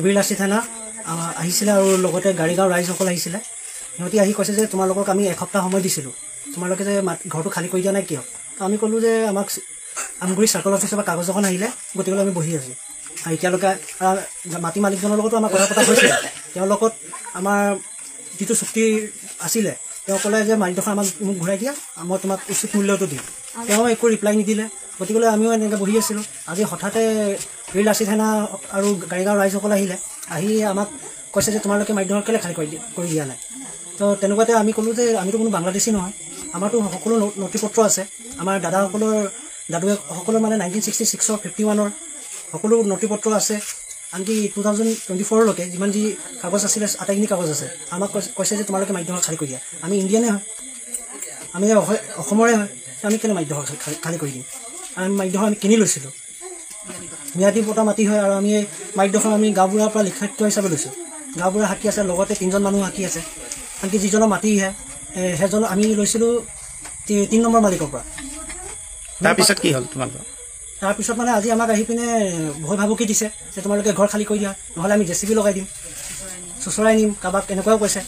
বীৰলাচি থানা আহিছিলে আৰু লগতে গাড়ীগাঁও ৰাইজসকল আহিছিলে। সিহঁতি আহি কৈছে যে তোমালোকক আমি এসপ্তাহ সময় দিছিলোঁ, তোমালোকে যে ঘৰটো খালী কৰি দিয়া নাই কিয়? আমি ক'লোঁ যে আমাক আমগুৰি চাৰ্কল অফিচৰ পৰা কাগজ এখন আহিলে, গতিকে আমি বহি আছোঁ। আৰু এতিয়ালৈকে মাটি মালিকজনৰ লগতো আমাৰ কথা পতা হৈছিলে। তেওঁৰ লগত আমাৰ যিটো চুক্তি আছিলে, তেওঁ ক'লে যে মাটিডোখৰ মোক ঘূৰাই দিয়া, মই তোমাক উচিত মূল্যটো দিম। তেওঁ একো ৰিপ্লাই নিদিলে, গতিকে আমিও এনেকৈ বহি আছিলোঁ। আজি হঠাতে বীৰলাচি থানা আৰু গাড়ীগাঁও ৰাইজসকল আহিলে, আহি আমাক কৈছে যে তোমালোকে মাটিডোখৰ কেলৈ খালী কৰি দিয়া নাই। তো তেনেকুৱাতে আমি ক'লোঁ যে আমিতো কোনো বাংলাদেশী নহয়, আমাৰতো সকলো নথি পত্ৰ আছে। আমাৰ দাদুসকলৰ মানে 1966 51 সকলো নথি পত্ৰ আছে। আনকি 2024লৈকে যিমান যি কাগজ আছিলে আটাইখিনি কাগজ আছে। আমাক কৈছে যে তোমালোকে মাটিডোখৰ খালী কৰি দিয়া। আমি ইণ্ডিয়ানে হয়, আমি অসমৰে হয়, আমি কেলৈ মাটিডোখৰ খালী কৰি দিম? আমি মাটিডোখৰ আমি কিনি লৈছিলোঁ, ম্যাদী পতা মাটি হয়। আৰু আমি এই মাটিডোখৰ আমি গাঁওবুঢ়াৰ পৰা লিখাত্য হিচাপে লৈছোঁ। গাঁওবুঢ়া সাক্ষী আছে, লগতে 3জন মানুহ সাক্ষী আছে। আনকি যিজনৰ মাটিহে সেইজন আমি লৈছিলোঁ 3 নম্বৰ মালিকৰ পৰা। তাৰপিছত কি হ'ল তোমালোকৰ? তাৰপিছত মানে আজি আমাক আহি পিনে ভয় ভাবুকি দিছে যে তোমালোকে ঘৰ খালী কৰি দিয়া, নহ'লে আমি JCB লগাই দিম, চোচৰাই নিম, কাৰোবাক এনেকুৱাও কৈছে।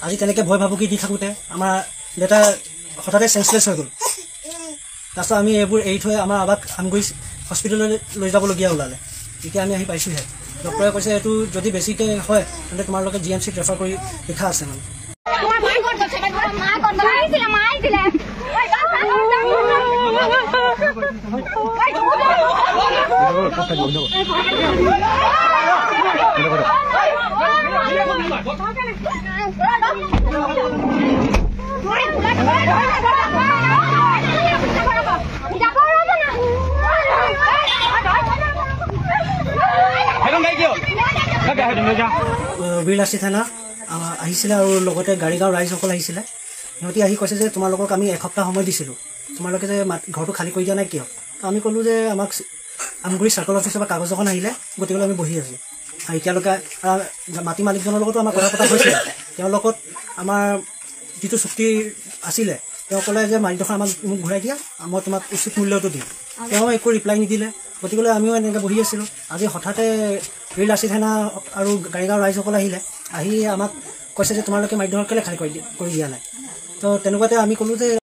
আজি তেনেকৈ ভয় ভাবুকি দি থাকোঁতে আমাৰ দেউতা হঠাতে চেঞ্চলেছ হৈ গ'ল। তাৰপিছত আমি এইবোৰ এৰি থৈ আমাৰ আবাক আমগুৰি হস্পিটেললৈ লৈ যাবলগীয়া ওলালে। এতিয়া আমি আহি পাইছোঁহে। ডক্টৰে কৈছে এইটো যদি বেছিকৈ হয় তেন্তে তোমালোকে GMCত ৰেফাৰ কৰি লিখা আছে মানে। বীৰলাচি থানা আহিছিলে আৰু লগতে গাড়ীগাঁও ৰাইজসকল আহিছিলে। সিহঁতি আহি কৈছে যে তোমালোকক আমি এসপ্তাহ সময় দিছিলোঁ, তোমালোকে যে ঘৰটো খালী কৰি দিয়া নাই কিয়? আমি ক'লোঁ যে আমাক আমগুৰি চাৰ্কল অফিচৰ পৰা কাগজ এখন আহিলে, গতিকে আমি বহি আছোঁ। আৰু এতিয়ালৈকে মাটি মালিকজনৰ লগতো আমাৰ কথা পতা হৈছিলে। তেওঁৰ লগত আমাৰ যিটো চুক্তি আছিলে, তেওঁ ক'লে যে মাটিডোখৰ মোক ঘূৰাই দিয়া, মই তোমাক উচিত মূল্যটো দিম। তেওঁ একো ৰিপ্লাই নিদিলে, গতিকে আমিও এনেকৈ বহি আছিলোঁ। আজি হঠাতে বীৰলাচি থানা আৰু গাড়ীগাঁও ৰাইজসকল আহিলে, আহি আমাক কৈছে যে তোমালোকে মাটিডোখৰ কেলৈ খালী কৰি দিয়া নাই। তো তেনেকুৱাতে আমি ক'লোঁ যে